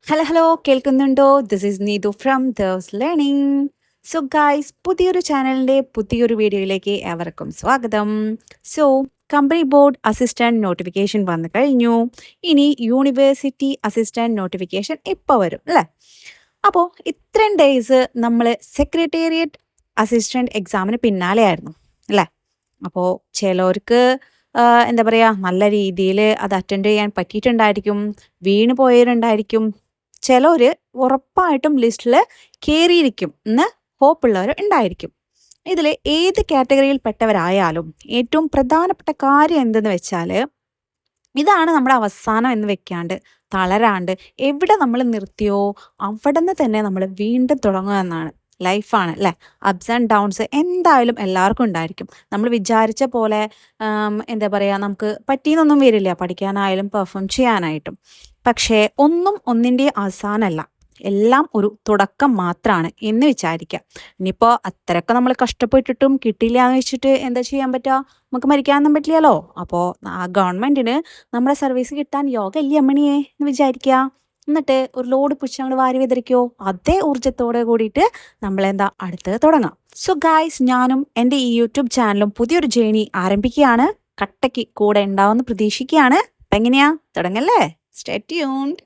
Hello hello കേൾക്കുന്നുണ്ടോ? This is Neethu from Dev's learning. So guys, പുതിയൊരു ചാനലിൻ്റെ പുതിയൊരു വീഡിയോയിലേക്ക് ഏവർക്കും സ്വാഗതം. So company board assistant notification വന്നു കഴിഞ്ഞു. ഇനി യൂണിവേഴ്സിറ്റി അസിസ്റ്റൻറ്റ് നോട്ടിഫിക്കേഷൻ ഇപ്പോൾ വരും അല്ലേ? അപ്പോൾ ഇത്രയും ഡേയ്സ് നമ്മൾ സെക്രട്ടേറിയറ്റ് അസിസ്റ്റൻറ്റ് എക്സാമിന് പിന്നാലെയായിരുന്നു അല്ലേ? അപ്പോൾ ചിലർക്ക് എന്താ പറയുക, നല്ല രീതിയിൽ അത് അറ്റൻഡ് ചെയ്യാൻ പറ്റിയിട്ടുണ്ടായിരിക്കും, വീണ് പോയവരുണ്ടായിരിക്കും. ചിലർ ഉറപ്പായിട്ടും ലിസ്റ്റിൽ കയറിയിരിക്കും എന്ന് ഹോപ്പുള്ളവർ ഉണ്ടായിരിക്കും. ഇതിൽ ഏത് കാറ്റഗറിയിൽ പെട്ടവരായാലും ഏറ്റവും പ്രധാനപ്പെട്ട കാര്യം എന്തെന്ന് വെച്ചാൽ, ഇതാണ് നമ്മുടെ അവസാനം എന്ന് വെക്കാണ്ട് തളരാണ്ട് എവിടെ നമ്മൾ നിർത്തിയോ അവിടെ നിന്ന് തന്നെ നമ്മൾ വീണ്ടും തുടങ്ങുക എന്നാണ്. ലൈഫാണ് അല്ലേ? അപ്സ് ആൻഡ് ഡൗൺസ് എന്തായാലും എല്ലാവർക്കും ഉണ്ടായിരിക്കും. നമ്മൾ വിചാരിച്ച പോലെ എന്താ പറയുക, നമുക്ക് പറ്റിയെന്നൊന്നും വരില്ല പഠിക്കാനായാലും പെർഫോം ചെയ്യാനായിട്ടും. പക്ഷേ ഒന്നും ഒന്നിൻ്റെ അവസാനമല്ല, എല്ലാം ഒരു തുടക്കം മാത്രമാണ് എന്ന് വിചാരിക്കുക. ഇനിയിപ്പോൾ അത്രയൊക്കെ നമ്മൾ കഷ്ടപ്പെട്ടിട്ടും കിട്ടിയില്ല എന്ന് വെച്ചിട്ട് എന്താ ചെയ്യാൻ പറ്റുക? നമുക്ക് മരിക്കാനൊന്നും പറ്റില്ലല്ലോ. അപ്പോൾ ആ ഗവൺമെൻറ്റിന് നമ്മുടെ സർവീസ് കിട്ടാൻ യോഗ ഇല്ല അമ്മണിയെ എന്ന് വിചാരിക്കുക. എന്നിട്ട് ഒരു ലോഡ് പുച്ഛങ്ങൾ വാരി വിതറിക്കോ. അതേ ഊർജ്ജത്തോടെ കൂടിയിട്ട് നമ്മളെന്താ അടുത്തത് തുടങ്ങാം. സോ ഗായ്സ്, ഞാനും എൻ്റെ ഈ യൂട്യൂബ് ചാനലും പുതിയൊരു ജേണി ആരംഭിക്കുകയാണ്. കട്ടയ്ക്ക് കൂടെ ഉണ്ടാവുമെന്ന് പ്രതീക്ഷിക്കുകയാണ്. അപ്പം എങ്ങനെയാ, തുടങ്ങല്ലേ? Stay tuned.